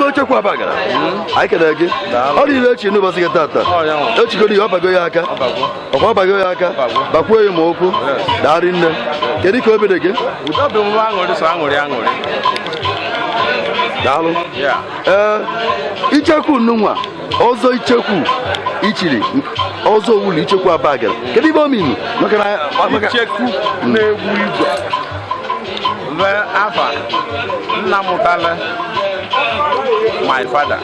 Ogochukwu Abagana. I can again. Only let you know what's get that. Don't you go to Abagoyaka? Or Abagoyaka? Bakwe Moku, Darin. Can you come again? Without the one or the song or young. Dalo? Yeah. Icheku Numa. Ozo icheku. Ichiri. Ozo Owulu icheku Abagana. Can you mean? Look at Icheku na-egbu Afa Nnamutala, my father.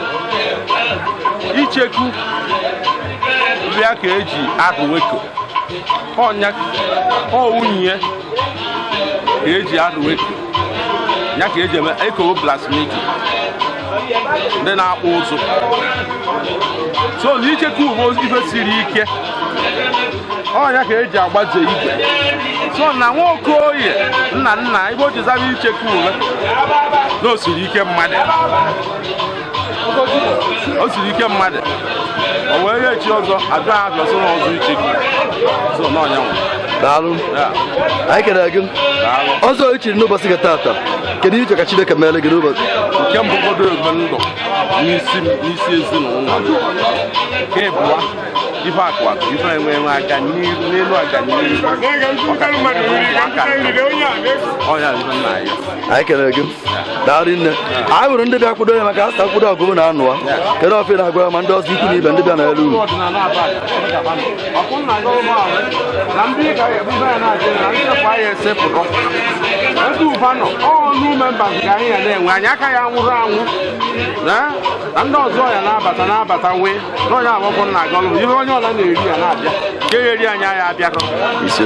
Icheku bịa ka eji Nweke. Onya unye ka eji Nweke. Nya ka eji eko blasphemy. Ndị na-akpụ ụzụ. So Icheku bụ ife siri ike. Onya ka eji agbaze igwe. So na nwoke oye nna ibo ji zabi Icheku ule no siri ike mmadụ o siri ike mmadụ o wee ye chi ọzọ adụ ahụ so na ọzọ Icheku so na ọnya nwa daalụ anyị kere gị ọzọ ichiri n'ụbọchị gị tata kedu ije ka Chineke mere gị n'ụbọchị nke mbụ godo ebe ndụ n'isi ezinụlọ nke bụwa ife akwa ife enwe aga n'elu aga n'ihu anyị kere gị daalụ nne anyị hụrụ ndị bịa kwudo ya maka asa kwudo ọgụ na anụwa kedu ofe na-agwa ya ma ndị ọzọ ikwu na ibe ndị bịa n'elu uru na-enwe anyị aka ya nwụrụ anwụ na ndị ọzọ ya na-abata nwee n'onye agbọkwọ nna agọlụ ihe onye ọla na-eri ya na-abịa nke eri anya ya abịakọ ise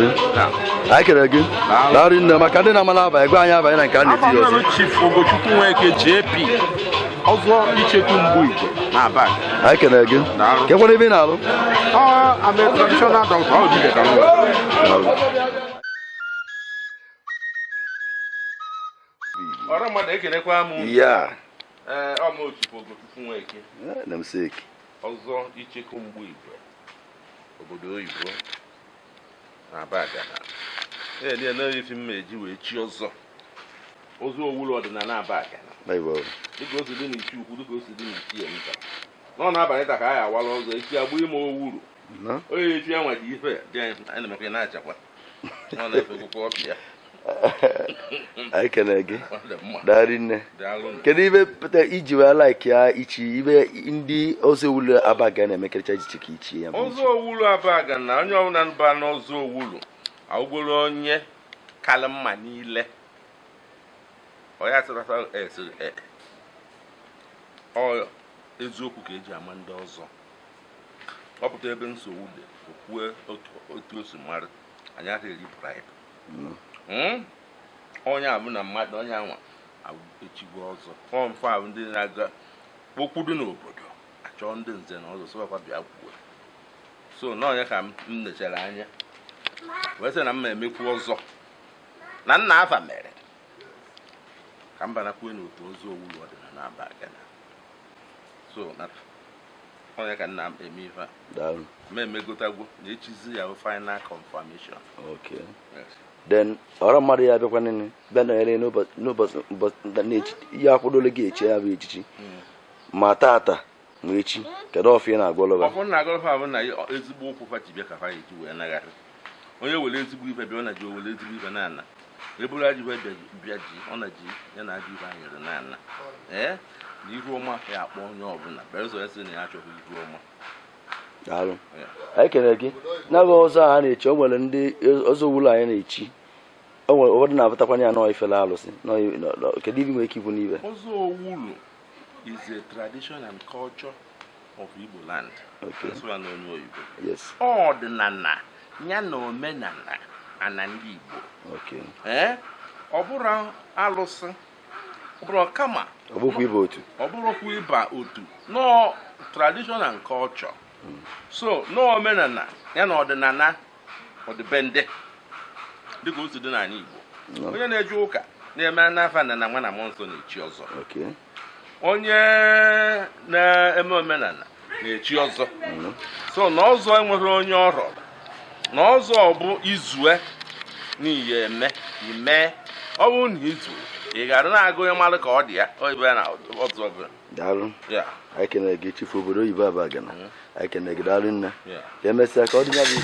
anyị kere gị daalụ nne maka ndị na-amala abalị gwa anyị abalị na nke a na-eti ọzọ Chief Ogochukwu Nweke JP ọzọ icheku mgbu igwe na Abagana anyị kere gị kekwara ebe ị na-alụ I'm a traditional doctor. How do you get yeah. Ogochukwu Nweke namesake ọzọ icheku mgbu igwe obodo oyibo na Abagana ndị na-efi mmeji wee chi ọzọ Ozo Owulu odinana Abagana dịka o si dị n'Ichi ukwu dịka o si dị n'Ichi Emeka nọ n'abalị taa ka a ya awala ọzọ echi agba ime Owulu onye echi enwe dị ife dị anyị na-emekwa na-achakwa ọ na-efe akwụkwọ ọpịa anyị kene gị daalụ nne kedu ibe pụta iji wee like ya ichi ibe ndị Ozo Owulu Abagana na-emekerecha iche ka ichi ya Ozo Owulu Abagana onye ọbụla nba n'Ozo Owulu awụgboro onye kala mma niile oya sịrata ọ eziokwu ka eji ama ndị ọzọ ọ pụta ebe nsogbu dị okwue otu o si mara anyị aka eri bribe onye abụ na mmadụ onye anwa echigbo ọzọ fọmfe ahụ ndị na-aga okpudu n'obodo achọọ ndị nze na ọzọ sọbakwa bịa kwuo so na onye ka m nechara anya wee sị na m emekwu ọzọ na nna afa mere ka m banakwue n'otu Ozo Owulu odinana Abagana so na onye ka nna m eme ife a ma emegotagwo na echizi ya final confirmation. Okay. Yes. Then ọrụ mmadụ ya bịakwa nene bịa nọnyere n'ụbọchị ya akwụdola gị echi ya bụ echichi ma tata ma echi kedu ọfịa na-agwọlọga ọfọ na-agwọlọga bụ na ezigbo okwu fachi bịa ka fa eji wee nagharị onye were ezigbo ife bịa ọ na ji owere ezigbo ife na-ana eburu ajị ife bịa ji ọ na ji ya na ajị ife anyere na-ana na ihu ọma ya akpọ onye ọbụla berezo ya sị na ya achọghị ihu ọma. Daalụ anyị kere gị n'ebe ọzọ a na-echi o nwere ndị Ozo Owulu anyị na-echi o nwere ụfọdụ na-abụtakwanye ya n'ifele alụsị kedu ibe nwere ike ikwu n'ibe Ozo Owulu is a tradition and culture of Igbo land. Okay. Yes. Ọdịnala ya na omenala ana ndị Igbo. Okay. Ọ bụrụ alụsị ọ bụrụ kama ọ bụkwa ịba otu ọ bụrụkwa ịba otu no tradition and culture. So no omenala ya na ọdịnala ọdịbende dịka o si dị n'ala Igbo. Onye na-eje ụka na-eme n'afa na nwa na mmụọ nsọ na-echi ọzọ. Okay. Onye na-eme omenala na-echi ọzọ. So na ọzọ enweghị onye ọrụ na ọzọ bụ izue n'ihe eme ọ bụ na izu ị gara na-agụ onye mmadụ ka ọ dị ya oyibe na otu ọbụla daalụ anyị kenere gị chifu obodo oyibo Abagana anyị kenere gị daalụ nne ka emesịa ka ọ dị ya bụ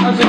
As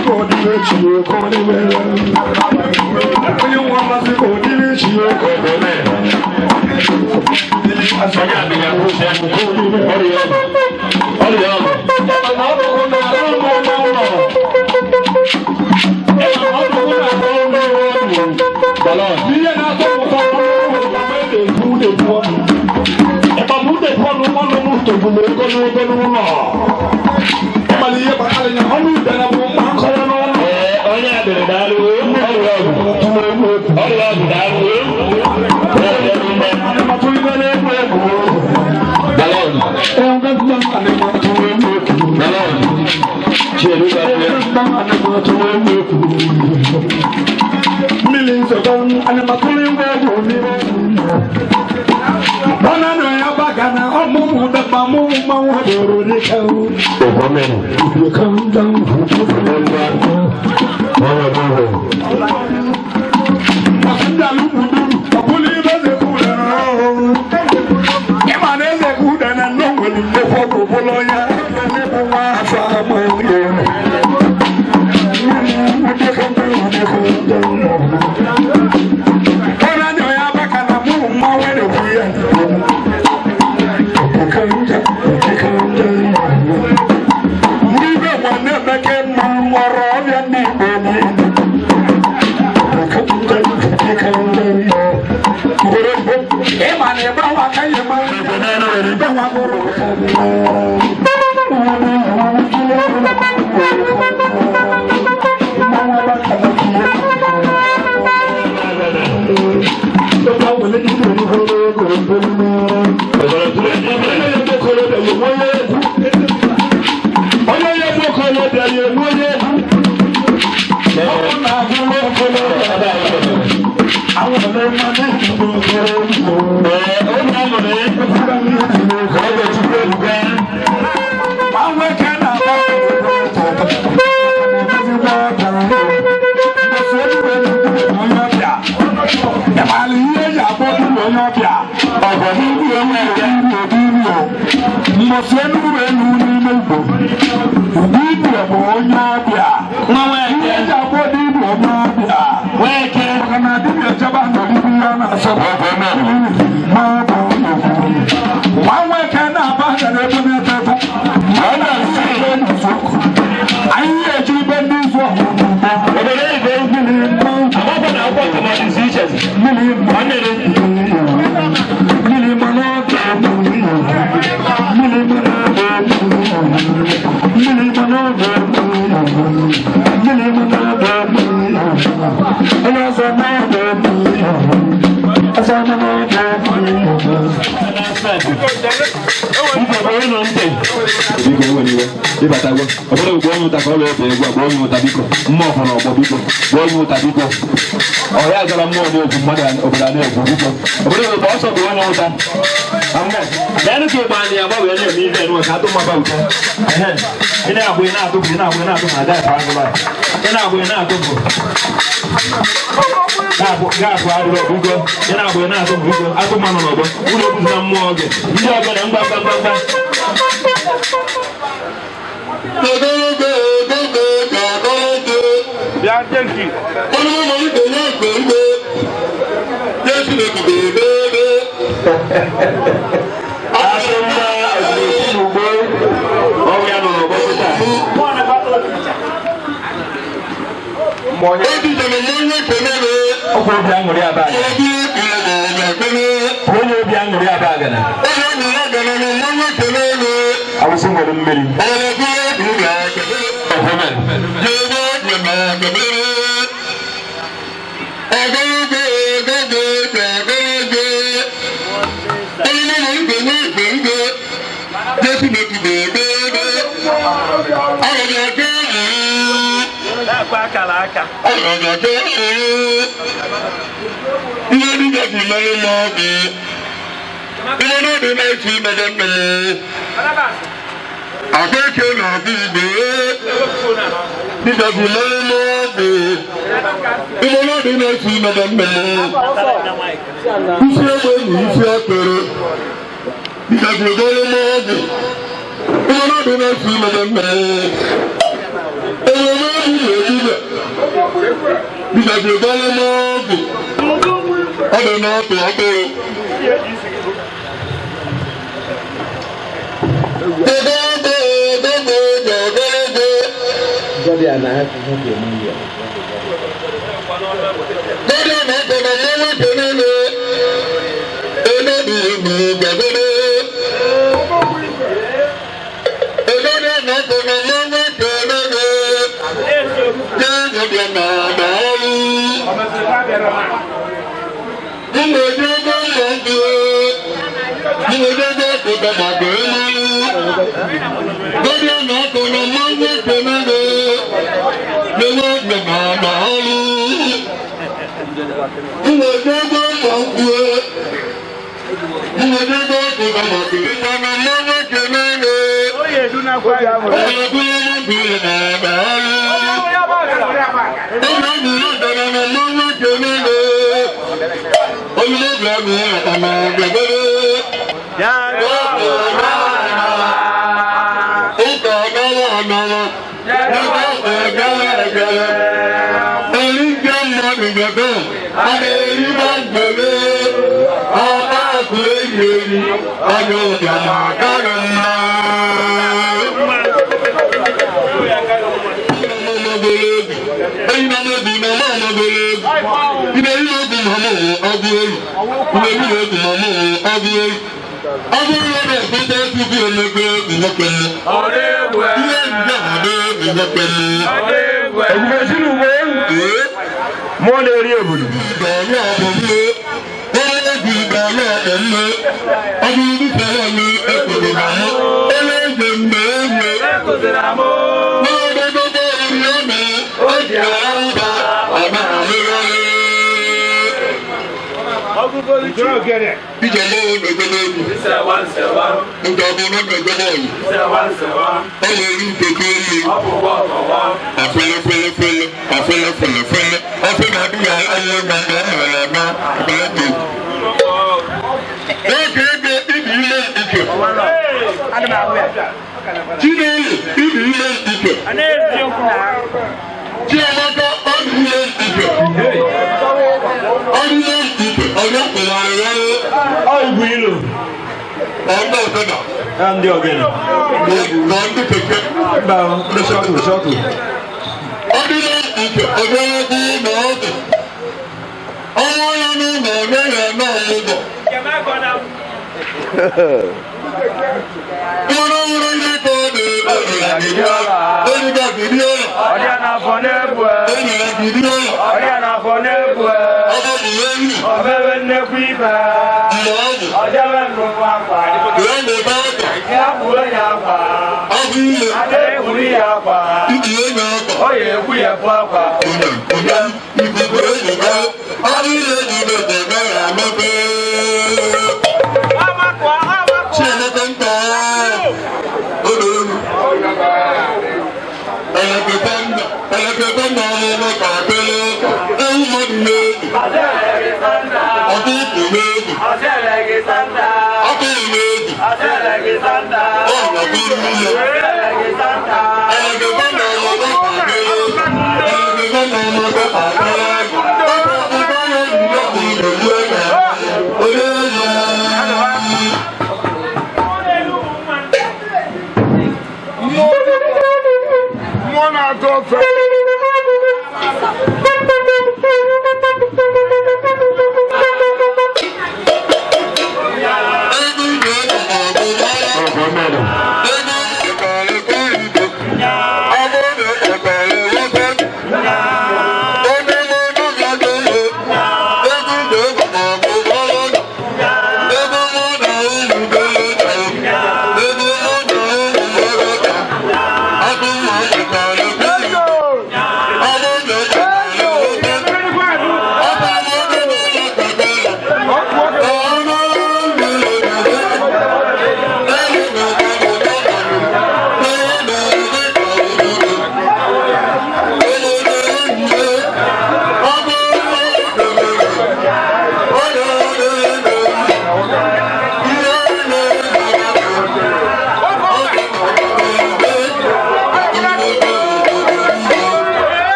Millions of them and I'm a pulling Ozo Abagana, Omo, the Mamu, you come down,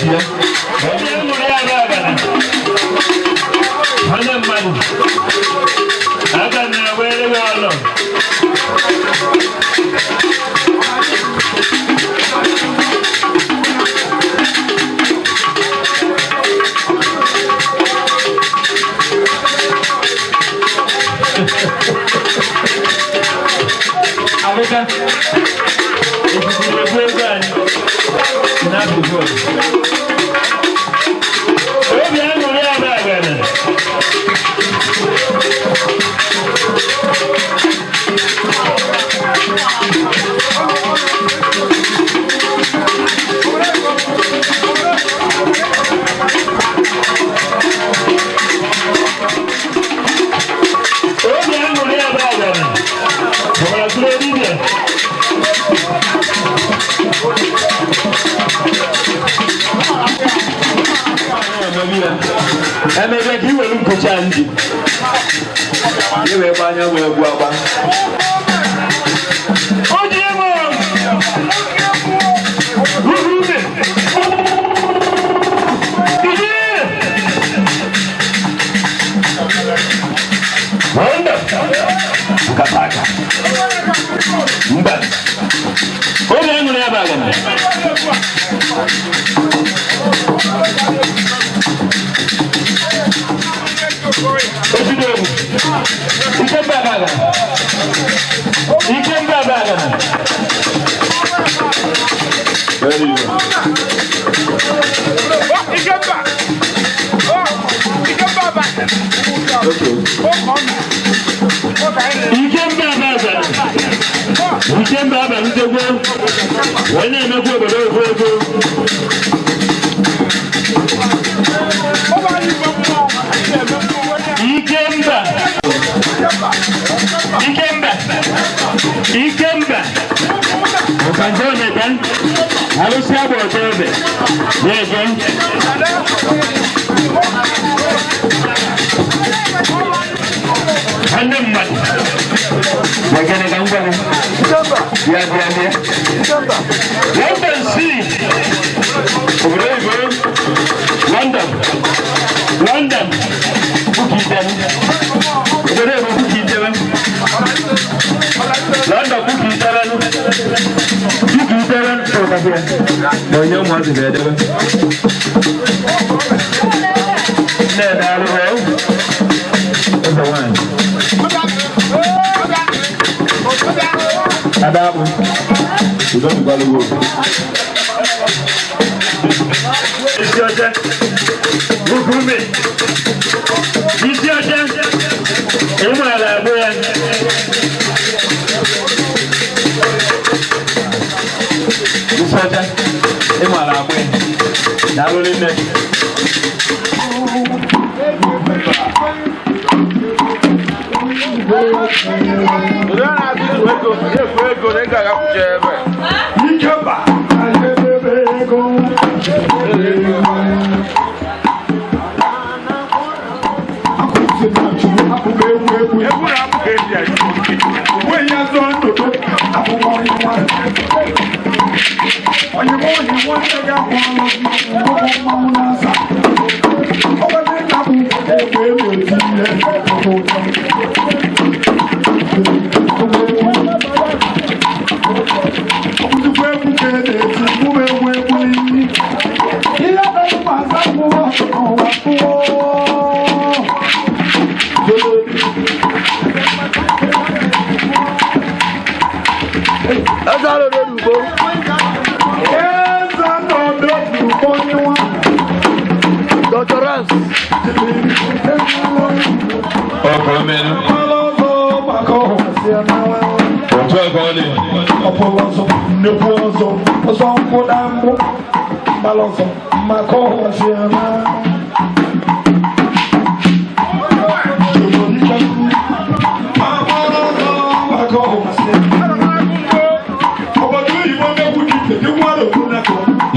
ya. Onye nwere ya Abagana. Onye mmadụ. Aga na-ewere gị ọlụ. Abeka, if you will go down, not before. Maybe I'm going to have Abagana. Emebe iwe nkucha ndị iwe gbanya wee gbu agba oji emo rurume wanda kataka mba oji emo ya Abagana Abagana. Very good. Ikemba. Ukanjone kan. Harus siapa otebe. Ya kan. Handem mat. Bagaimana kamu kan? Ya berani. London sih. London. London. Bukitan. Udah bukitan. London bukitan. Bukitan. Oh kasih. Banyak mau sih ada. Nah, dah lu. Ada apa? Sudah juga lu. Isi aja. Bukume. Isi aja. Ini mana apa ya? Isi aja. Ini mana apa ya? Lalu ini.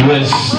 Yes.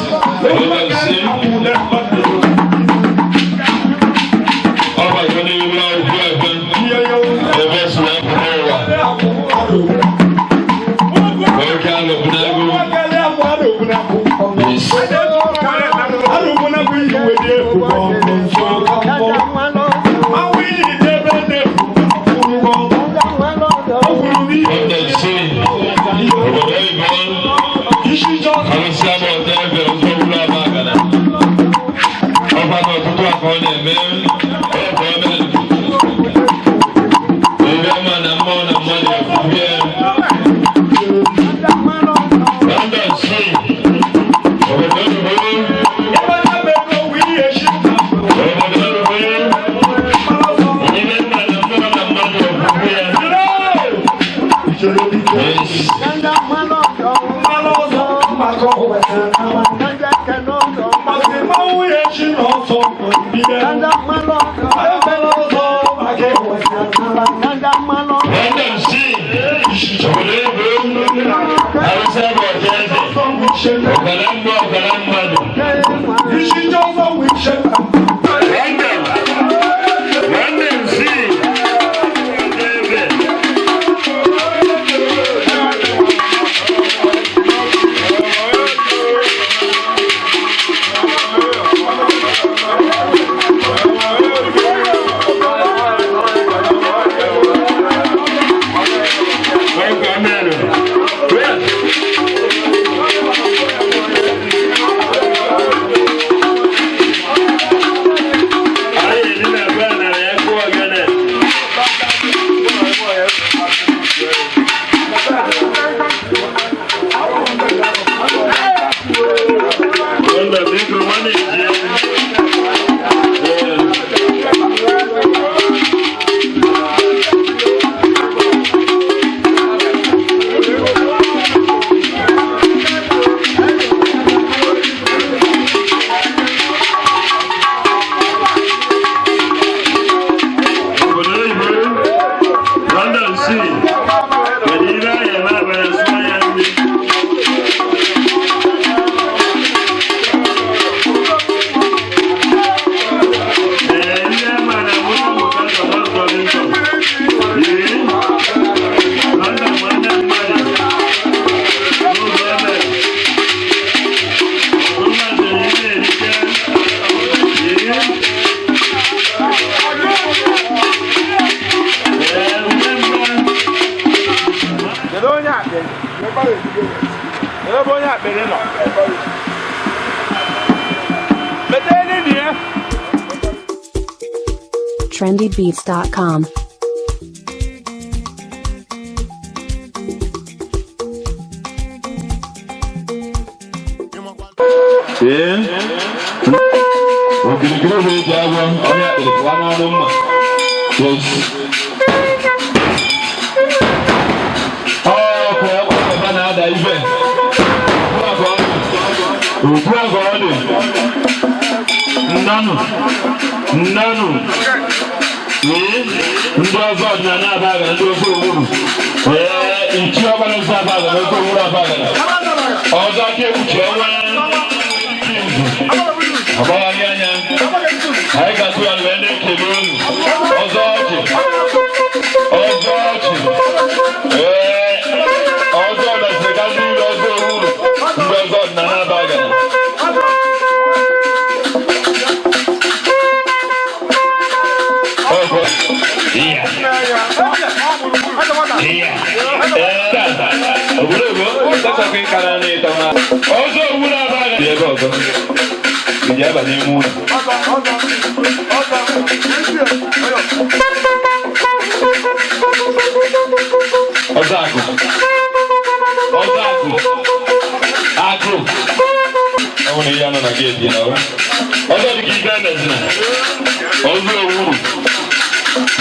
trendybeats.com. Ndị ọzọ odinana Abagana ndị Ozo Owulu ichi ọgbara nsọ Abagana Ozo Owulu Abagana ọzọ aka ekpuchi ọnwa ọgbagharị anya anyị ga-atụ ya wee na-ekele unu ọzọ ọchị ọzọ mesịrị ka ndị ilu Ozo Owulu ndị ọzọ odinana Abagana Ozo Owulu Abagana ebe ọzọ iji aba n'ime ụlọ ọzọ akụ ọ nwere ihe anọ na geeti na ọzọ dịka ife emezina Ozo Owulu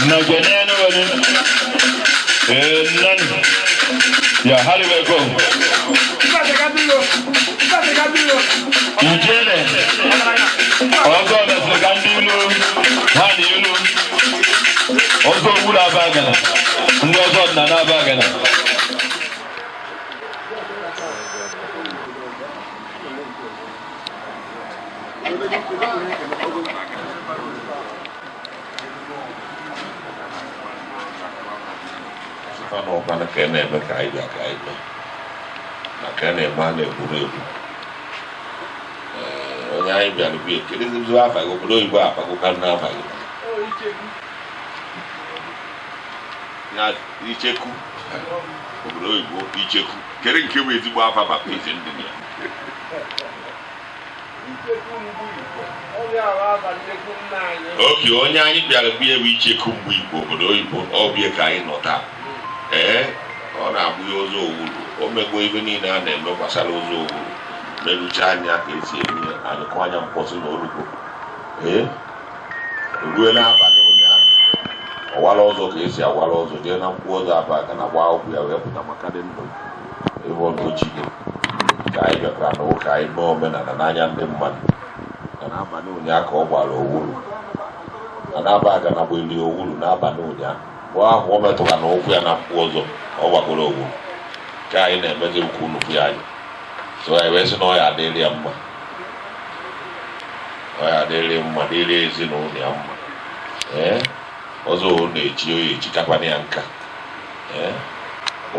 na genene wani nan ya haribe ko ijele ọzọ mesịrị ka ndị ilu ha na ilu Ozo Owulu Abagana ndị ọzọ odinana Abagana ọkwana ka a na-eme ka anyị bịa ka anyị mee na ka a na-eme a na-egburu egbu onye onye anyị bịara bie kedụ afa gị obodo oyibo afagoka n'afa gị icheku obodo oyibo icheku kedu nke bụ ezigbo afa baptizim ndị ya oke onye anyị bịara bie bụ icheku mgbe igbo obodo oyibo ọbịa ka anyị nọ taa ọ na-abụ ya Ozo Owulu o megbo ibe niile a na-eme gbasara Ozo Owulu merucha anya ka esi eme anyị kụ anya mkpọtụ na olugbo rue n'abalị ụnyaahụ ọwara ọzọ ka esi awara ọzọ jee na mkpu Ozo Abagana gbaa ọgwụ ya wee pụta maka dị ndụ ebe ọnụochige ka anyị bịakwara na ụka anyị mee omenala n'anya ndị mmadụ na n'abalị ụnyaahụ ka ọ gbara Owulu na Abagana gbeli Owulu n'abalị ụnyaahụ mgbe ahụ o metụra na ụkwụ ya na mkpu ọzọ ọ gbagoro Owulu ka anyị na-emezi ukwu nnukwu ya anyị so anyị wee sị na ọ ya adịrị ya mma ọ ya adịrị mma dịrị ezinụlọ ya mma Ozo na-echi oyi echikakwana ya nka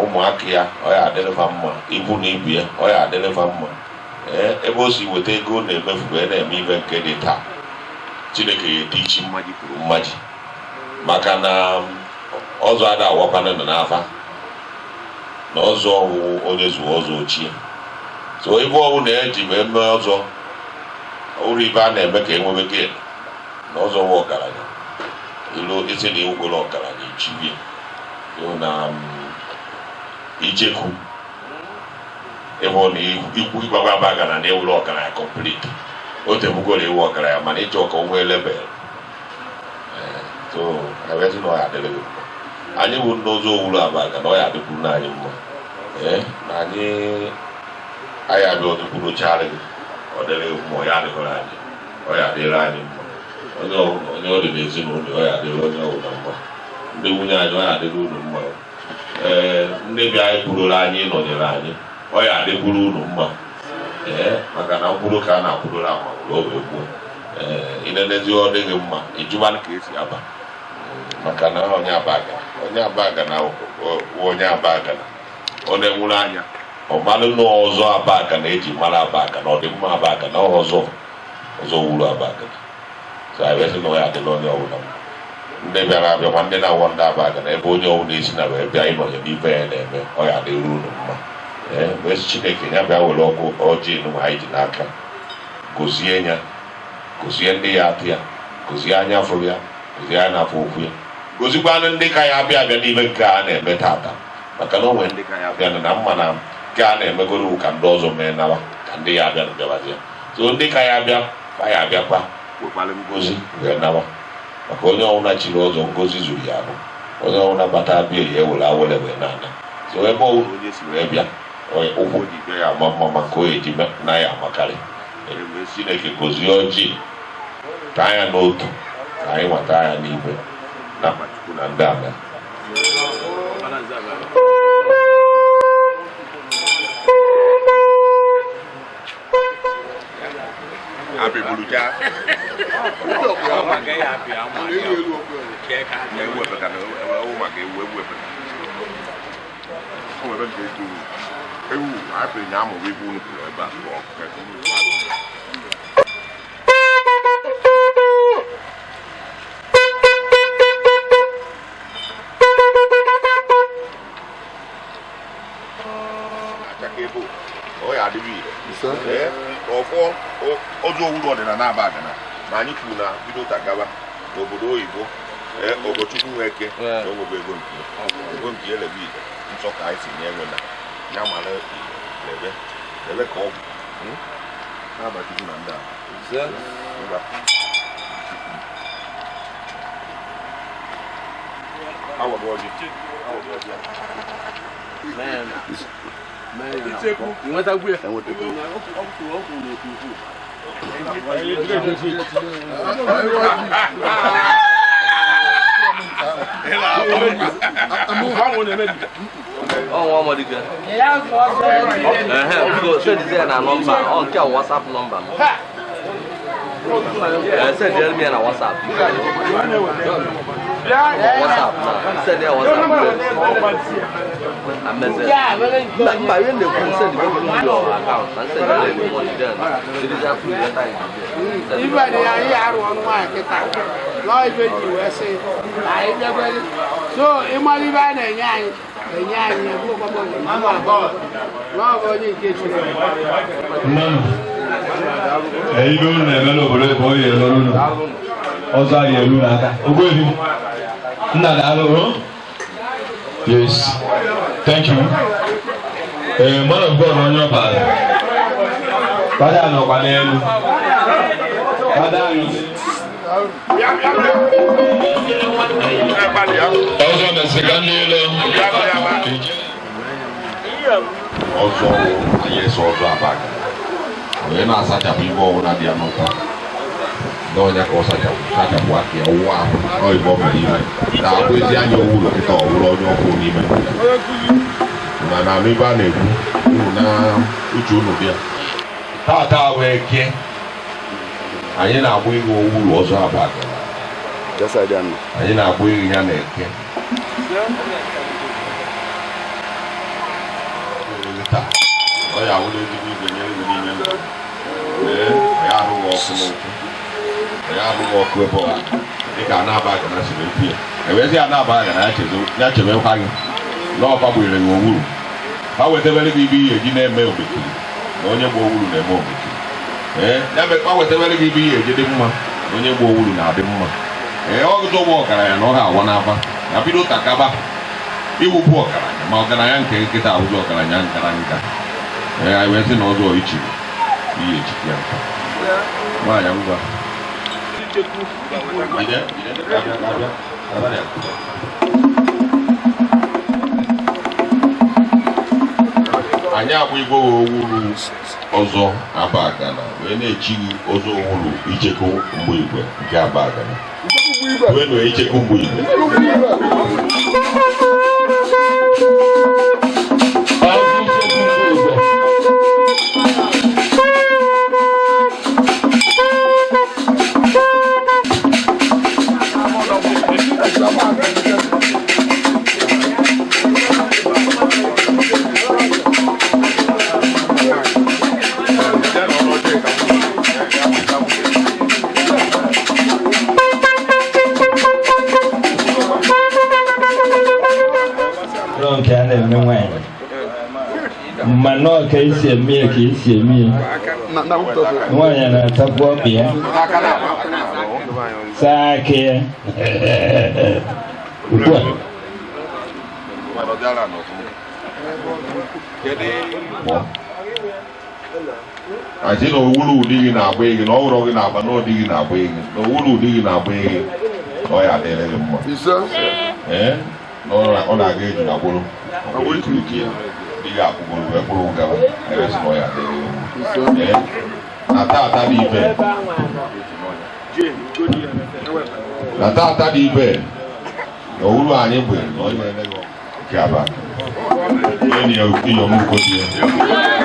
ụmụaka ya ọ ya adịrịfa mma ibu na ibu ya ọ ya adịrịfa mma ebe o si weta ego na-emefu wee na-eme ibe nke dị taa Chineke ya edi ichi mmaji kwuru mmaji maka na Ozo ada awakwana na n'afa na Ozo ọwụ onye zuo Ozo ochie so ibe ọwụ na-eji wee mee Ozo ụrụ ibe a na-eme ka enwebe gị na Ozo wụ ọgaranya ilu isi na iwugoro ọgaranya ichibie na icheku ebe na ikwu ịgbagba Abagana na ewuru ọgaranya complete o tebugoro iwu ọgaranya mana ịchọ ka o nwee lebel so ewezi na ọ ya adịrị gị anyị bụ ndị Ozo Owulu Abagana ọ ya adịkwuru na anyị mma na anyị abịa ọdịkwuru chara gị ọ dịrị mma ọ ya adịkwara anyị ọ ya adịrị anyị mma onye ọ dị n'ezinụlọ ọ ya adịrị onye ọbụla mma ndị nwunye anyị ọ ya adịrị unu mma ndị bịa anyị kwururu anyị nọnyere anyị ọ ya adịkwuru unu mma maka na mkpụrụ ka a na-akwururu amagwụrụ oge gboo ịnenezi ọ dịghị mma ịjụbanụ ka esi aba maka na onye Abagana onye Abagana ọ na-enwuru anya ọ malụ na Ozo Abagana eji mara Abagana ọ dị mma Abagana Ozo Owulu Abagana so anyị wee sị na ọ ya adịla onye ọbụla ndị bịara abịakwa ndị na-awọ ndị Abagana ebe onye ọbụla esi na wee bịa ịnọnye n'ibe ya na-eme ọ ya adịrị unu mma wee sị Chineke ya bịa were ọkụ ọjị nụ anyị ji n'aka gozie ya gozie ndị ya atụ ya gozie anya fụrụ ya gozie anya afọ okwu ya gozikwanụ ndị ka ya abịa n'ime nke a na-eme tata maka na o nwere ndị ka ya abịa na mma na nke a na-emegoro ka ndị ọzọ mee nawa ka ndị ya abịa bịabazie so ndị ka ya abịa ka ya abịakwa wekwara ngozi wee nawa maka onye ọbụla chiri Ozo ngozi zuru ya ahụ onye ọbụla bata abịa ya ewere awere wee na-ana so ebe ọbụla onye si wee bịa ụkwụ ji bịa ya ama mma maka onye ji na ya amakarị mgbe Chineke gozie ọjị ka anya n'otu ka anyị nwata anya n'igwe na Chukwu na ndị ala Ozo Owulu odinana Abagana na anyị kwuru na bido tagaba n'obodo oyibo Ogochukwu Nweke na onwebe ego nke elebe ide nsọ ka anyị si nye enwe na ya mara lebe ka ọ bụ n'abalị na ndị Oh, one again. Send it in a number. On WhatsApp number. Send it me on WhatsApp. Send it WhatsApp. I'm messing. My real name is send your account and send the money then. It is up to your time. Even the IR one market. Live in USA. So, Imalivan and Yang. Yes, thank you. Man of God on your part. Father, no one. Father, also, the second Also, yes, also Abagana. When I such a people on the Amaka, no one was such a work here. Wow, oh, you bought me. Now, with the annual wool of it all, on your phone, even. And I'm even able to know. Tata, where can I ain't a wing who was Abagana? Yes, I done. I ain't a wing and a I would give you the name. I don't walk with they got not back and that's here. And where's the other bag and actually, natural hanging. No, probably in Wool. How would the very be a dinner mail between? No, your wool in a moment. Eh, never power the very be a dinner. No, your wool in our dimmer. Eh, all the walk and I know how 1 hour. Now, we don't talk about you will walk. Malganayan can get out of your Karanga. I went in Ozo Owulu. Why am IGWE Ozo Abagana. When Ozo Owulu, icheku mgbu Abagana. When we icheku mgbu Mano kaisi mie kaisi mie. Wanya na tapo pia. Sake. I see no Owulu digging our way, no rogging up, no digging our way, no Owulu digging our way. Oh, yeah, they let him. Eh? No, on our gate in Owulu. I will to the kid. Dig up Owulu, there is no other. Eh? Natata Dibe. Natata Dibe. Owulu Anibwe, no, Kaba. Any of your move.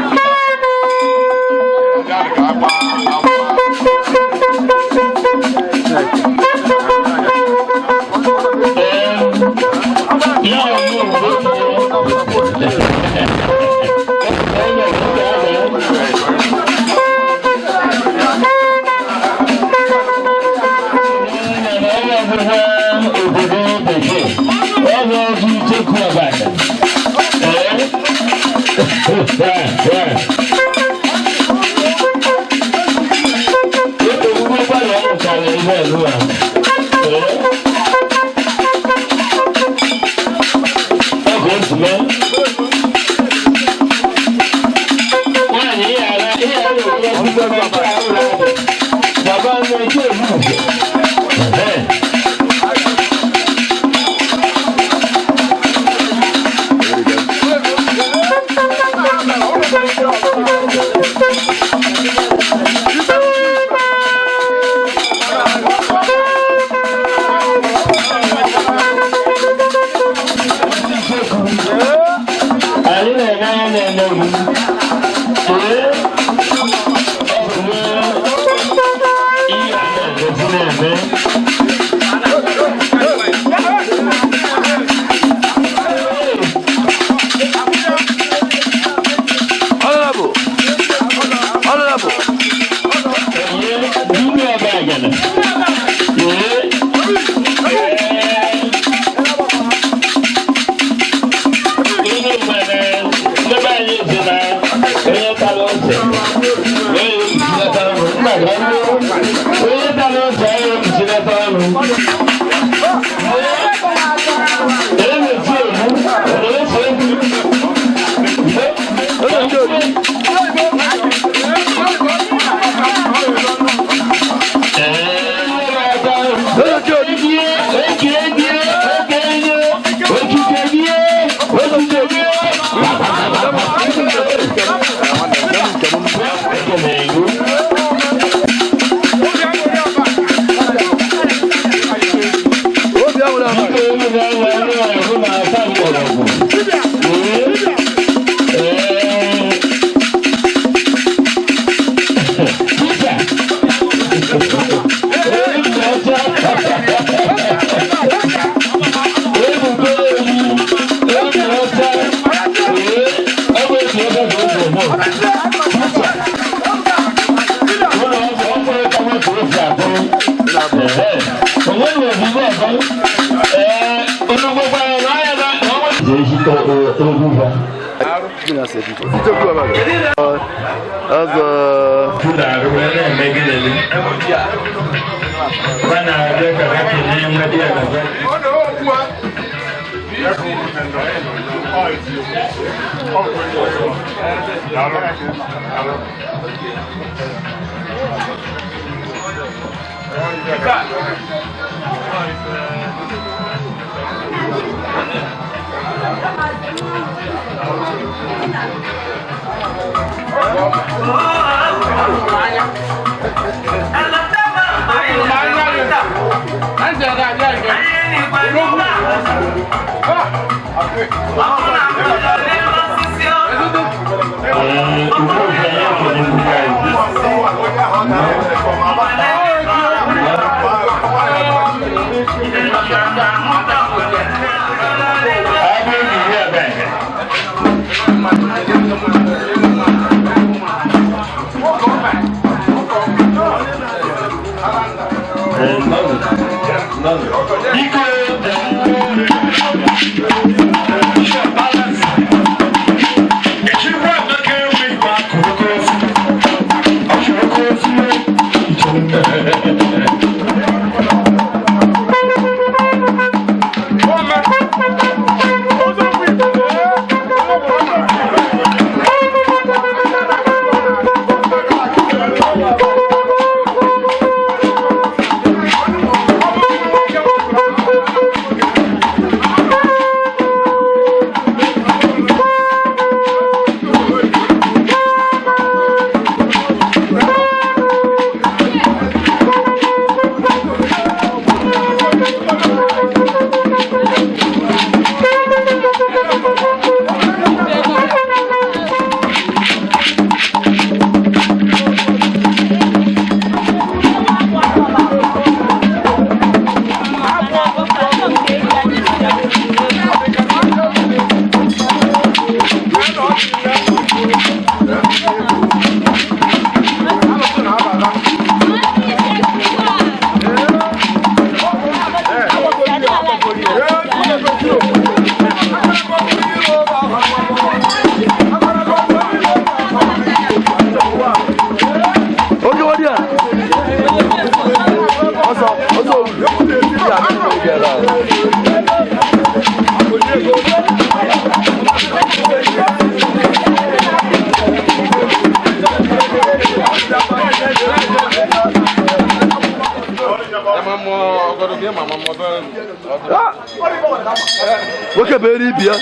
Nweke beri bia.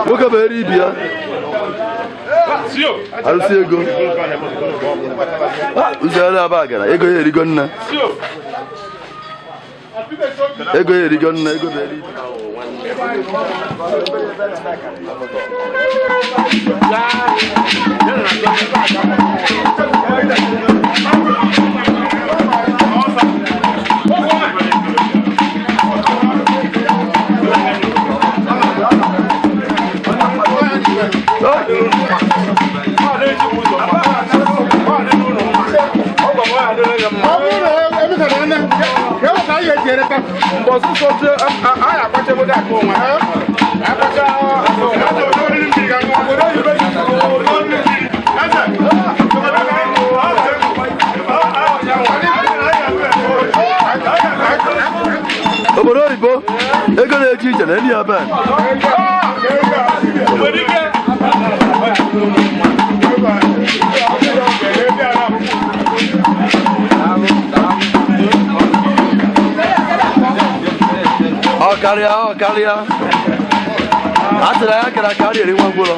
Nweke beri bia. Arusi ego. Uzere Abagana, ego ya erigo nna. Ego ya erigo nna, ego beri. obodo oyibo ego na-eji ije na ndị ya ben ọ karịa a sịrị ya kara ka a na-eri nwa ngwụrọ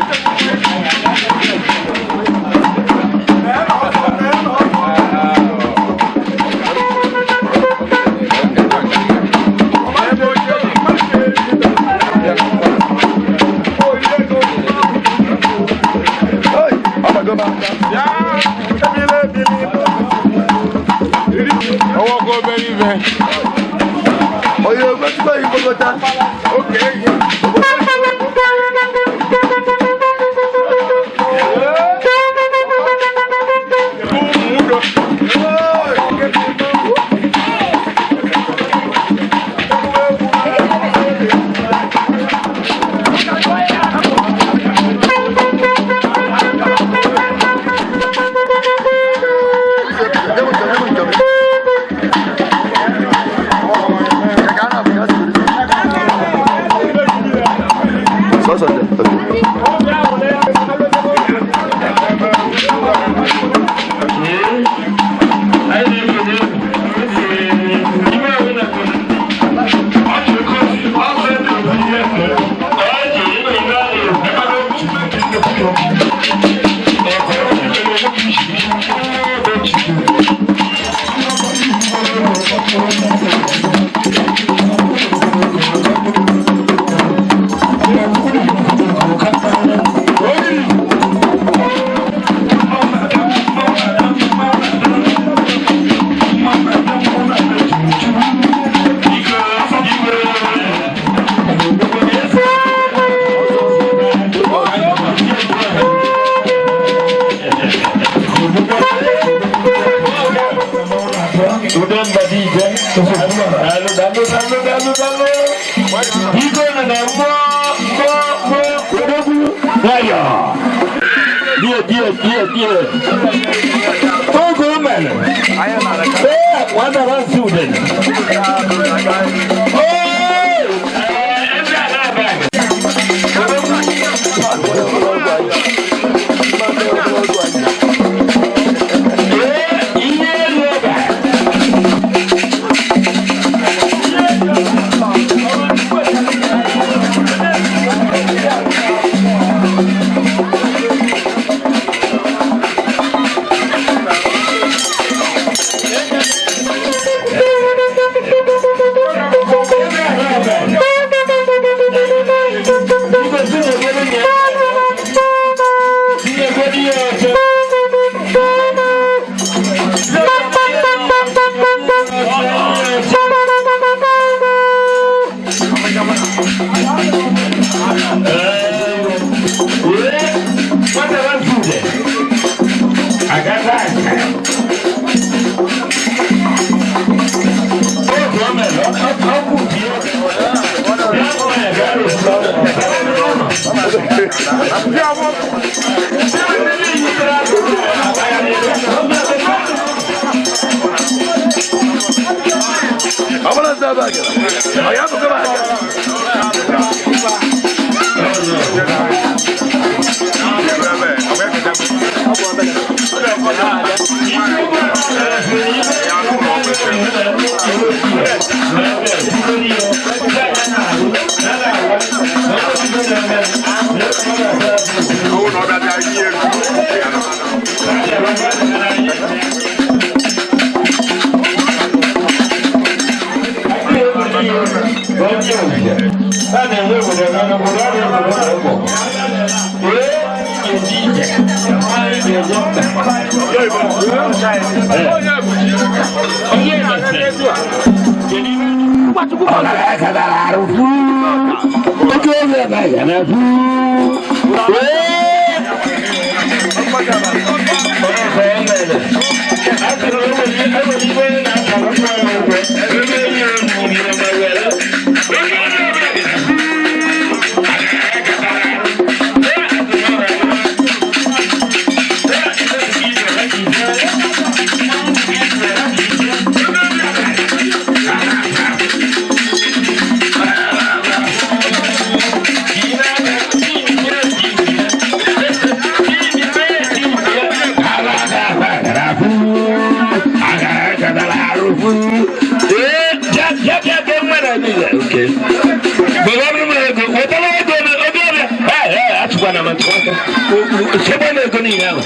ego niile ahụ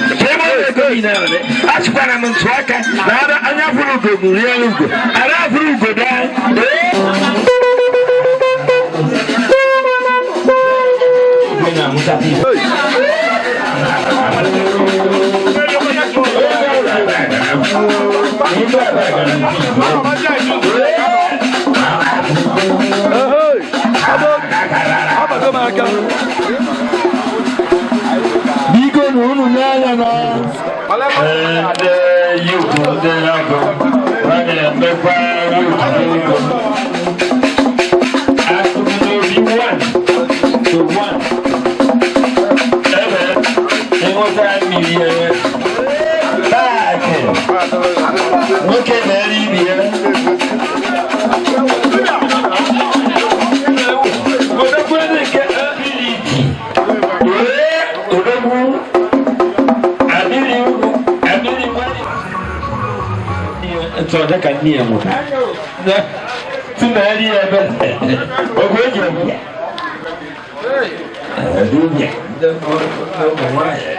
ego niile ahụ achịkwara m ntụ aka na anya fụrụ ugo gụrụ ya ugo ara fụrụ ugo daa Bigo n'unu n'anya na yuku ndị agụ a na-emekwa yuku n'ego akụkụnobi 1 to 1 ebe ịṅụta mmiri paakị nwoke na-ere ibi ya so da kan niya mu tunani ya ba ogoje ya dunya da ko ma ya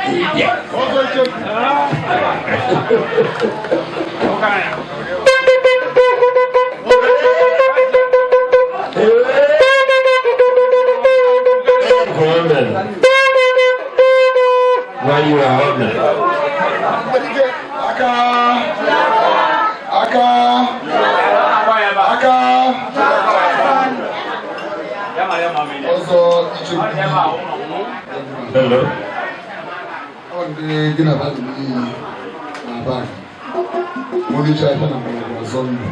why you are holding Ozo Owulu. hello On the dinner party Abagana. Money charge na Ozo Owulu.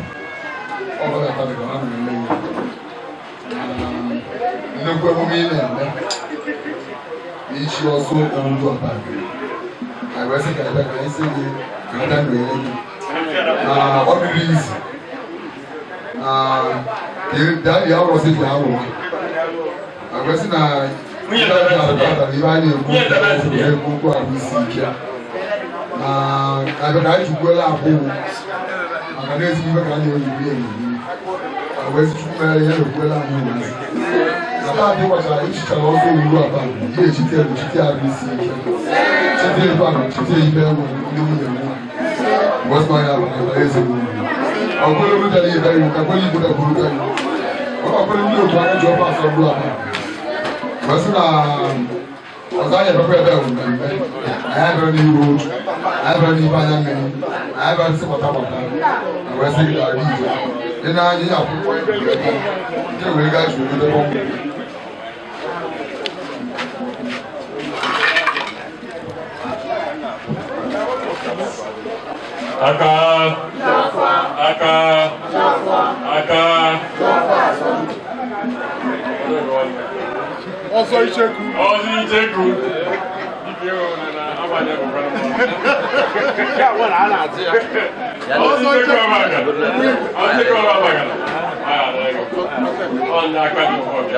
Over the party go on and no go mo mi na. Ichi Ozo Owulu Abagana. I was saying that I say I don't know. What it is. That the hour was it the hour. I was in a Ozo icheku. Ozo icheku. Ozo icheku Abagana. Ozo icheku Abagana. On the academy of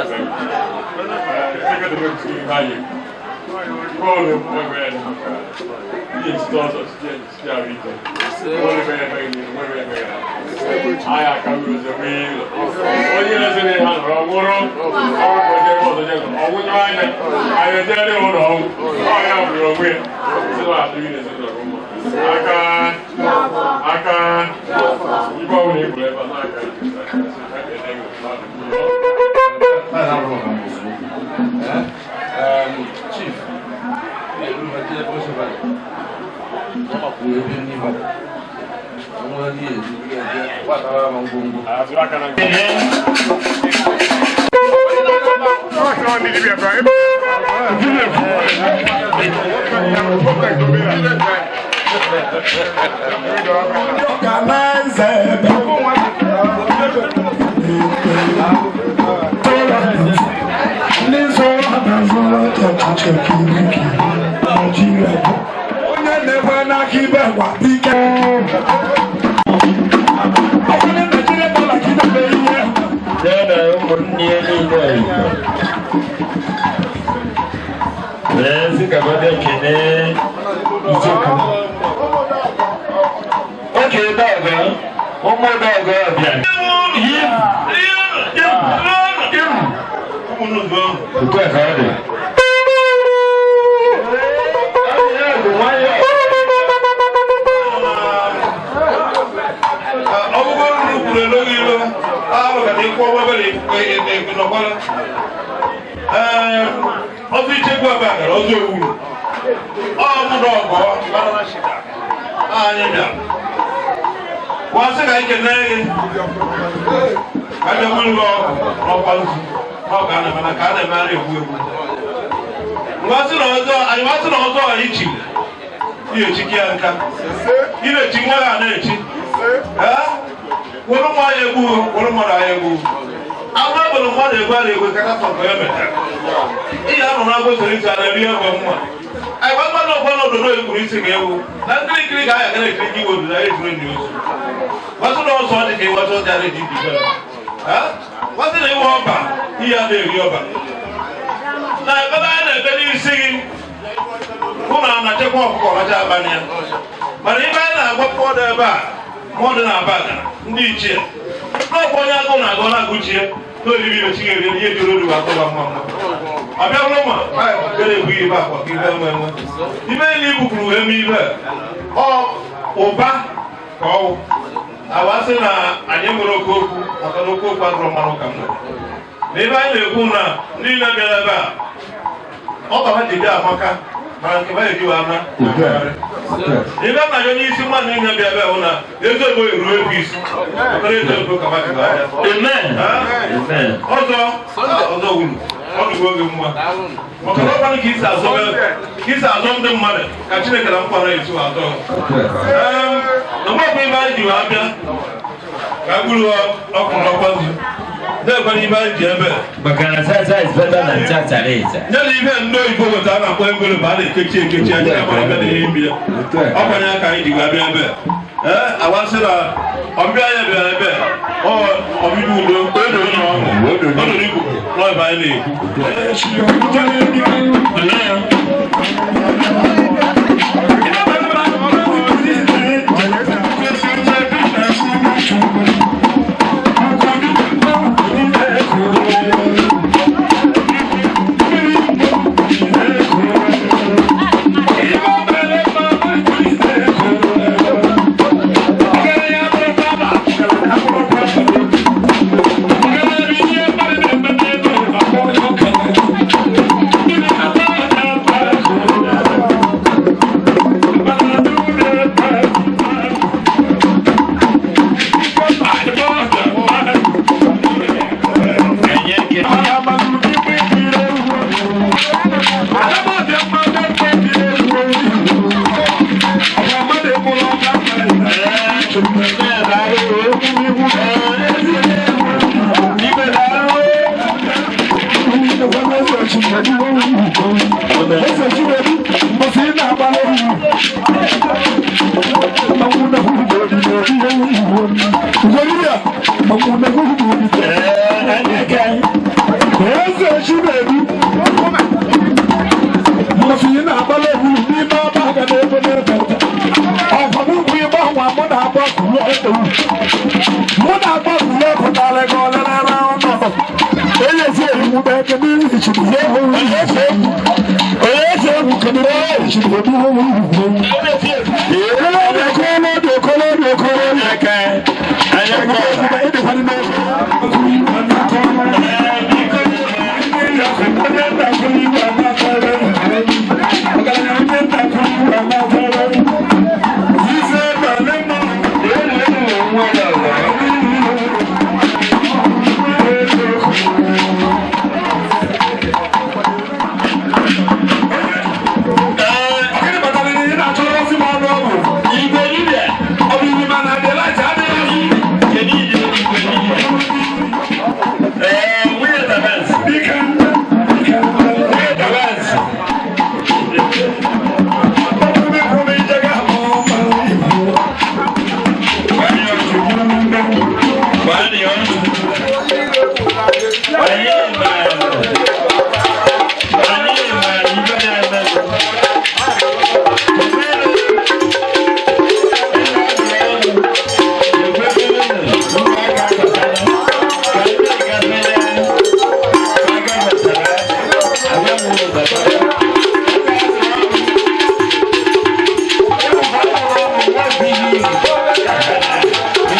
Chief, Ozo icheku Abagana, Ozo Owulu. What's it like a name? I don't want to go. I can't marry you. What's it also? I wasn't also a itchy. You chicken. You know, Chingala and Itchy. What am I? What am I? I'm not going to want to worry with a couple of women. I'm not going to reach out a real one. I want one of the royal police again. That quickly I can click you with the news. What's the also the game? What's the energy? What's the name of he had a yoga? Now, but I know singing. Who are not a walk for a Jabania. But if I work for the bar, more than a bag, need you. No, for you are going to go here. No, you will see a year to do about Mama. I don't know. I'm very weird about what you have. You may live through me there. Oh, Oba. Oh, I wasn't a young cook, but a local from Morocco. Maybe I live Puna, Nina Galaba. All the Hadi Maka. You are not. You don't know any someone in the Biabona. There's a way to real peace. Amen. Amen. Also, nobody gives us on the money. I think I'm for it to our dog. The more we buy you out there, I will up on nobody buy Jabba. But can I say it's better than Tata later? Not even know if you were talking about it, kitchen, I want to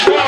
I'm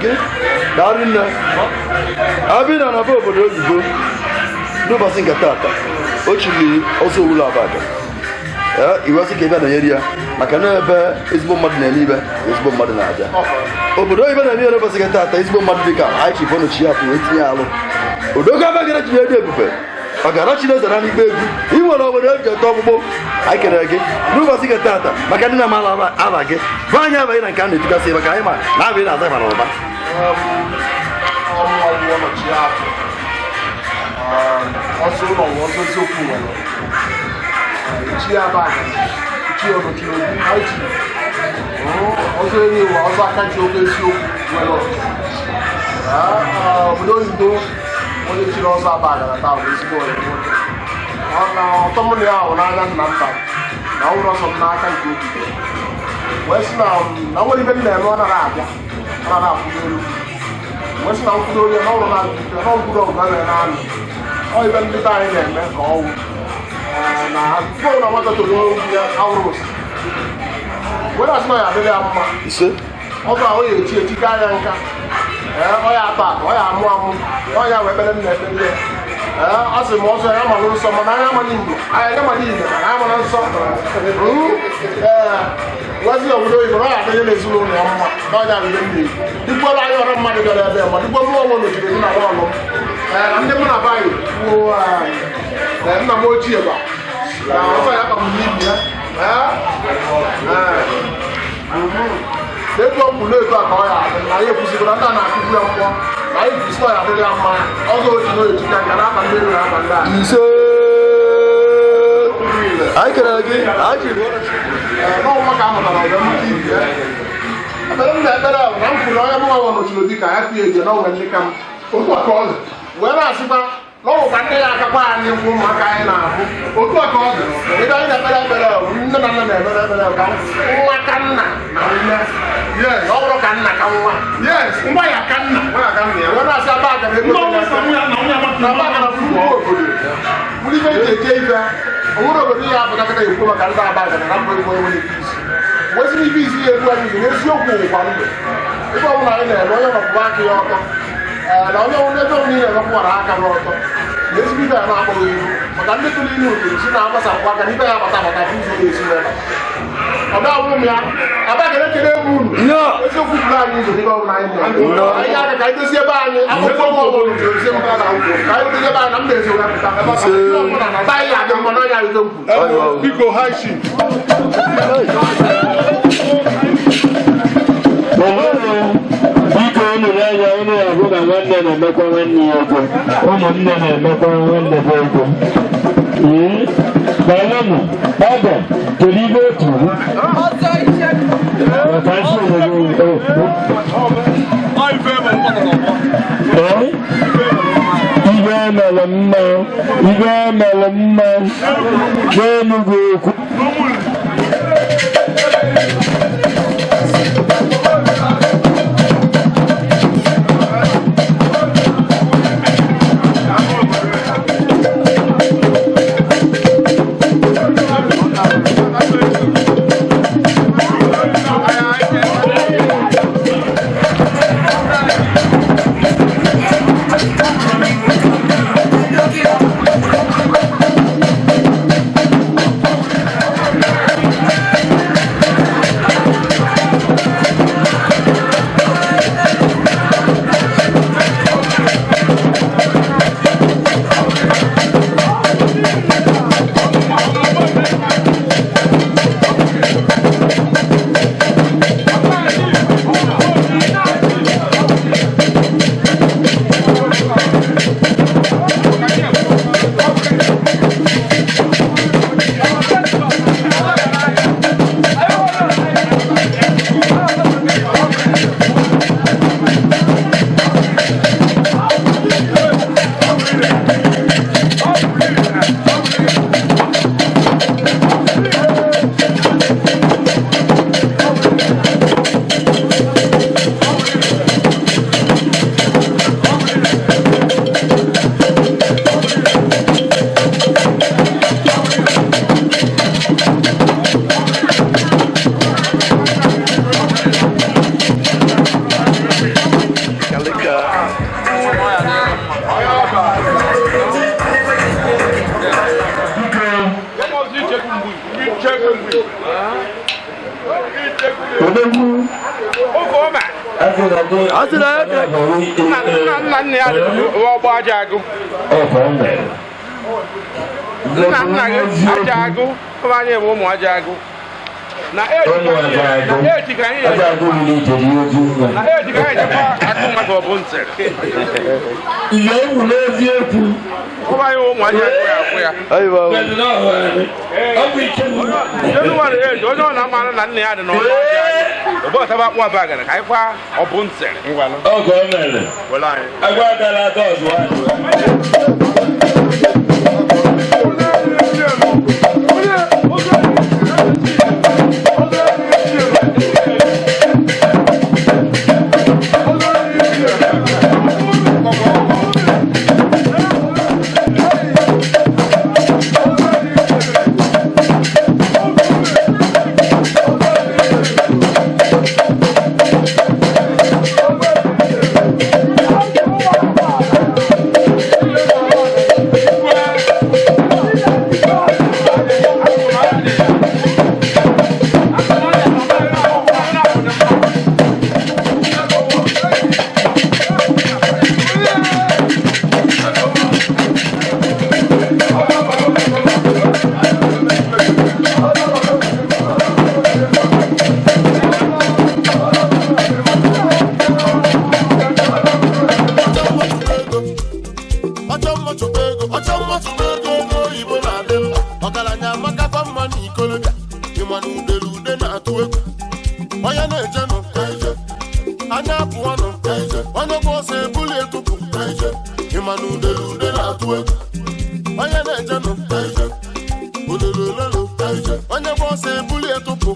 gị darị nne abịa na naba obodo oyibo n'ụbọchị nke tata o chiri Ozo Owulu Abagana iwesị ka ebe na-enyere ya maka na ebe ezigbo mmadụ na-eme ibe ezigbo mmadụ na-abịa obodo oyibo na-eme ya n'ụbọchị nke tata ezigbo mmadụ dị ka anyị chi bonochi ya pụ etinye alụ Odogo Abagana ji ede ebube ọgara Chinezara n'ikpe egwu ị nwere obodo eji ọtọ ọgbụgbọ anyị kelere gị n'ụbọchị nke tata maka ndị na-amala aba gị bụ anyị abaghị na nke a na-etukasị maka anyị ma na abịa na-aza bara ụba Ozo Owulu eziokwu nwere ichi Abagana ichi Ogochukwu ichi ọzọ enyi wa ọzọ aka ji oge eziokwu nwere obodo oyibo onye chiri Ozo Abagana taa bụ ezigbo onye na ọtọ mụ na ya ahụ n'anya nna mba na ọhụrụ ọsọ m n'aka nke obi wee sị na nwere ibe m na-eme ọ nara abịa ọ nara akwụ n'elu wee sị na nkwụdo onye n'ọrụ na-abịa na nkwụdo ọgụga na-anụ ọ ibe ndị anyị na-eme ka ọnwụ na bụrụ na nwata toro obi ya awụrụ ụsa were asị na ya adịghị ya mma ọzọ ahụ ya echi gaa ya nka ọ ya atọ atọ ọ ya amụ amụ ọ ya wee kpere nna ekpere ya a sị m ọzọ ya mara nsọ mana anya mara igbo anya mara igbo mana anya mara nsọ nwazi obodo oyibo na ọ ya adịghị n'ezinụlọ ya mma na ọnya were mmiri dịkwara anya ọrụ mmadụ bịara ebe ma dịkwa mụ ọnwụ n'ojiri dị na nwa ọlụ ndị mụ na baghị kwuo nna m ochie ba na ọzọ ya ka m n'ibi ya n'etu ọkwụ n'etu a ka ọ ya adị na ya ekwusigoro ndị a na-akụbu ya mkpọ na ya ekwusikọ ya adịghị ya mma ọzọ oji na oji ka nka na-aba mmiri na aba ndị a ise anyị kelere gị n'ọnwa ka a mụtara ọzọ mmụta ibi ya ekpere m na-ekpere ahụ na m kwuru onye mụnwa nwe nọchiri dị ka ya pịa eje na onwe ndị ka m otu a ka ọ dị wee na-asịkwa n'ọgwụkwa ndị ya akakwa anyị nkwụ ụmụaka anyị na-abụ otu a ka ọ dị ebe anyị na-ekpere ekpere nne na nna na-ekpere ekpere ka nwa ka nna na nne ọ bụrụ ka nna ka nwa nwa ya ka nna wee na-asị Abagana ego na Abagana furuo obodo bụrụ ibe eji eje ibe onwere obodo ya apụtakata ekwu maka ndị Abagana na mba egwu enwere ike isi weziri ibe isi ya egwu anyị bụ n'eziokwu ụkwa ndụ ebe ọbụla anyị na-eme onye mapụba aka ya ọtọ na onye ọbụla ebe ọbụla ihe emepụwara aka n'ọtọ na ezigbo ibe ya na-akpọghị ihu maka ndị tụrụ ilu okiri si na-agbasapụ aka n'ibe ya bata abata bụ ụzọ na-esi wee ọda ọbụrụ m ya Abagana ekele ebe unu eziokwu bụrụ anyị ụzọ n'ebe ọbụla anyị nọ anyị aka ka anyị dozie ebe anyị akwụkwọ ọgwụ ọbụla ji ozie mba na ụkwụ ka anyị dozie ebe anyị na m na-ezi wepụta ọbụla na ọba anyị adị mma n'ọnya eziokwu biko ha isi biko unu n'anya unu abụ na nwanne na-emekwa nwanne ya ego ụmụnne na-emekwa nwanne ha ego Bayanụ, ọgọ, kedu ibe otu maka nsị ibe emere mma n'Enugu okwu asịrị eke nna ya dị ọgbọ aja agụ nna gị aja agụ ọba anyị bụ ụmụ aja agụ na eji ka anyị ejekwa akụ maka ọ bụ ntịrị ọba anyị ụmụ aja agụ ya akwụ ya onye ọ na-amara na nna ya dị n'ọnụ aja agụ ụbọ ọtaba akpụ Abagana ka anyị kwa ọ bụ ntịrị onye boss ebuli etupu